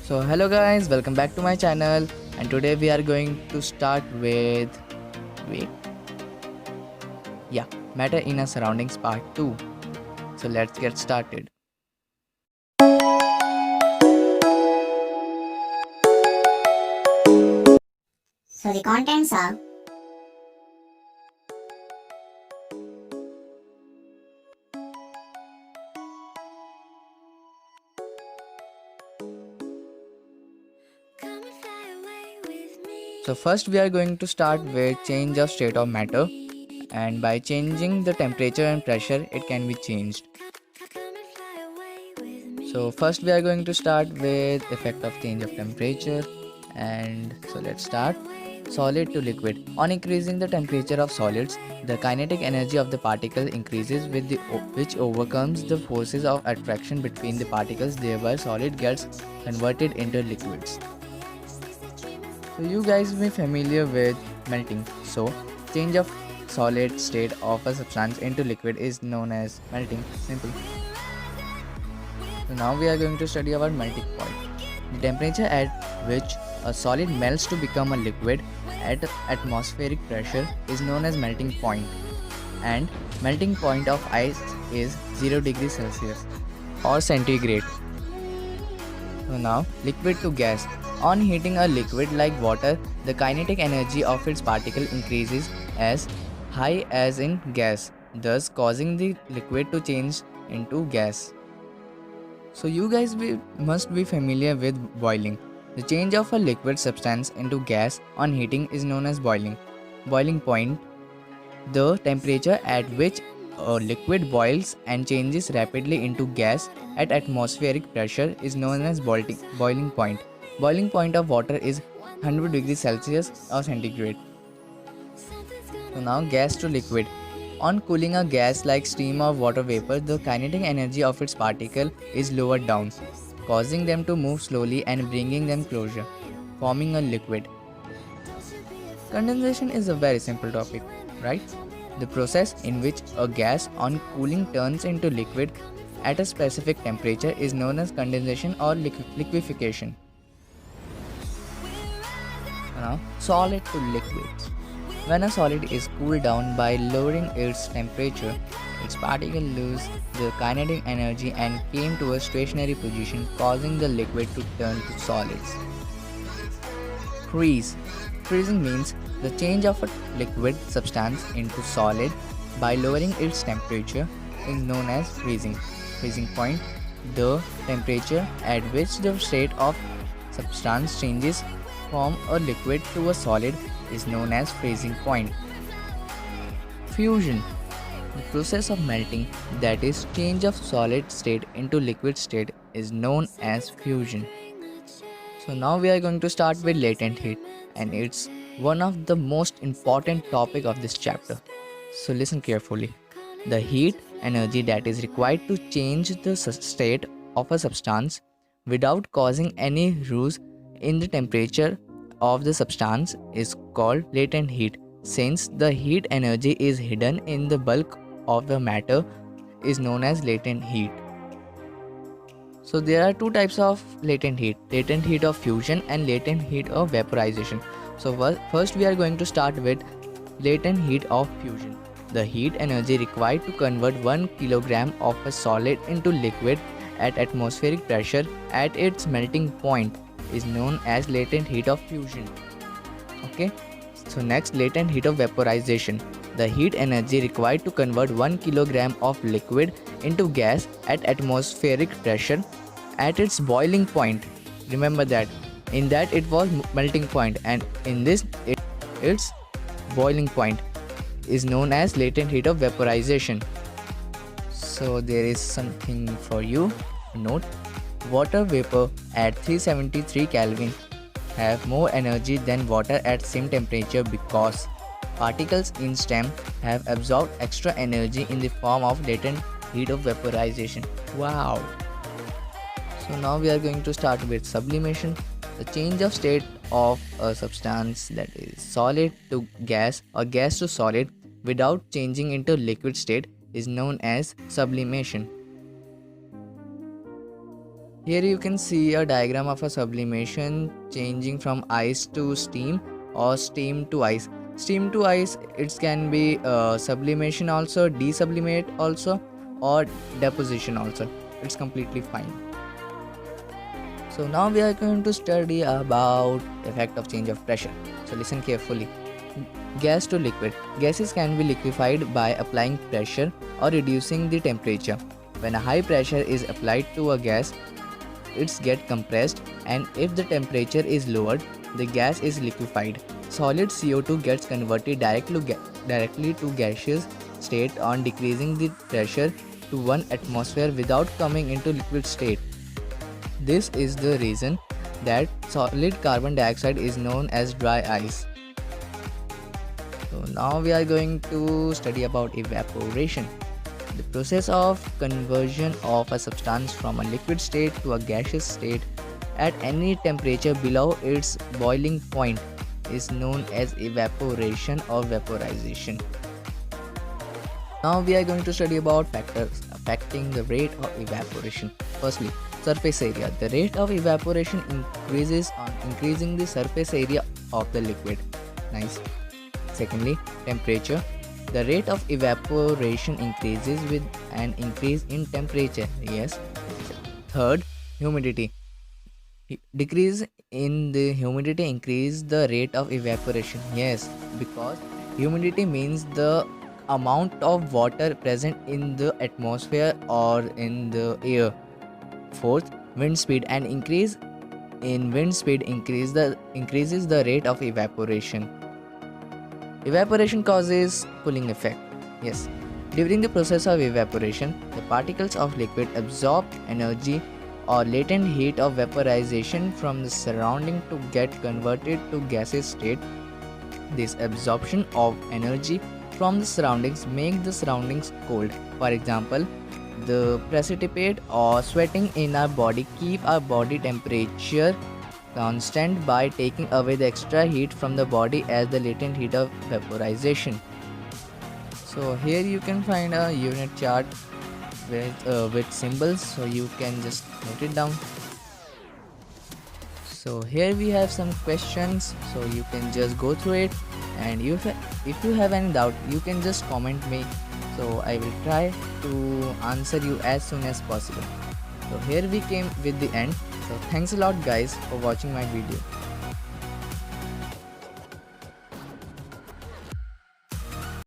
So hello guys, welcome back to my channel, and today we are going to start with wait yeah matter in our surroundings part 2. So let's get started. So the contents are So first we are going to start with change of state of matter, and by changing the temperature and pressure it can be changed. So first we are going to start with effect of change of temperature, and so let's start. Solid to liquid. On increasing the temperature of solids, the kinetic energy of the particle increases which overcomes the forces of attraction between the particles, thereby solid gets converted into liquids. So you guys be familiar with melting. So change of solid state of a substance into liquid is known as melting. Simple. So now we are going to study about melting point. The temperature at which a solid melts to become a liquid at atmospheric pressure is known as melting point, and melting point of ice is 0 degrees Celsius or centigrade. So now liquid to gas. On heating a liquid like water, the kinetic energy of its particle increases as high as in gas, thus causing the liquid to change into gas. So you guys must be familiar with boiling. The change of a liquid substance into gas on heating is known as boiling. Boiling point. The temperature at which a liquid boils and changes rapidly into gas at atmospheric pressure is known as boiling point. Boiling point of water is 100 degrees Celsius or centigrade. So now gas to liquid. On cooling a gas like steam or water vapor, the kinetic energy of its particle is lowered down, causing them to move slowly and bringing them closer, forming a liquid. Condensation is a very simple topic, right? The process in which a gas on cooling turns into liquid at a specific temperature is known as condensation or liquefaction. Now, solid to liquid. When a solid is cooled down by lowering its temperature, its particles lose the kinetic energy and came to a stationary position, causing the liquid to turn to solids. Freeze. Freezing means the change of a liquid substance into solid by lowering its temperature is known as freezing. Freezing point. The temperature at which the state of substance changes from a liquid to a solid is known as freezing point. Fusion. The process of melting, that is change of solid state into liquid state, is known as fusion. So now we are going to start with latent heat, and it's one of the most important topic of this chapter. So listen carefully. The heat energy that is required to change the state of a substance without causing any rise in the temperature of the substance is called latent heat. Since the heat energy is hidden in the bulk of the matter is known as latent heat. So there are two types of latent heat of fusion and latent heat of vaporization. So first we are going to start with latent heat of fusion. The heat energy required to convert 1 kilogram of a solid into liquid at atmospheric pressure at its melting point is known as latent heat of fusion. Okay. So next, latent heat of vaporization. The heat energy required to convert 1 kilogram of liquid into gas at atmospheric pressure at its boiling point. Remember that. In that it was melting point, and in this its boiling point is known as latent heat of vaporization. So there is something for you to note. Water vapor at 373 Kelvin have more energy than water at same temperature because particles in stem have absorbed extra energy in the form of latent heat of vaporization. Wow! So now we are going to start with sublimation. The change of state of a substance, that is solid to gas or gas to solid without changing into liquid state, is known as sublimation. Here you can see a diagram of a sublimation changing from ice to steam or steam to ice. Steam to ice, it can be sublimation also, desublimate also, or deposition also. It's completely fine. So now we are going to study about the effect of change of pressure. So listen carefully. Gas to liquid. Gases can be liquefied by applying pressure or reducing the temperature. When a high pressure is applied to a gas, it gets compressed, and if the temperature is lowered, the gas is liquefied. Solid CO2 gets converted directly to gaseous state on decreasing the pressure to 1 atmosphere without coming into liquid state. This is the reason that solid carbon dioxide is known as dry ice. So now we are going to study about evaporation. The process of conversion of a substance from a liquid state to a gaseous state at any temperature below its boiling point is known as evaporation or vaporization. Now we are going to study about factors affecting the rate of evaporation. Firstly, surface area. The rate of evaporation increases on increasing the surface area of the liquid. Nice. Secondly, temperature. The rate of evaporation increases with an increase in temperature. Yes. Third, humidity. Decrease in the humidity increase the rate of evaporation. Yes, because humidity means the amount of water present in the atmosphere or in the air. Fourth, wind speed. An increase in wind speed increases the rate of evaporation. Evaporation causes cooling effect. Yes. During the process of evaporation, the particles of liquid absorb energy or latent heat of vaporization from the surrounding to get converted to gaseous state. This absorption of energy from the surroundings makes the surroundings cold. For example, the precipitate or sweating in our body keep our body temperature constant by taking away the extra heat from the body as the latent heat of vaporization. So here you can find a unit chart with symbols, so you can just note it down. So here we have some questions, so you can just go through it, and if you have any doubt, you can just comment me, so I will try to answer you as soon as possible. So here we came with the end. So thanks a lot guys for watching my video.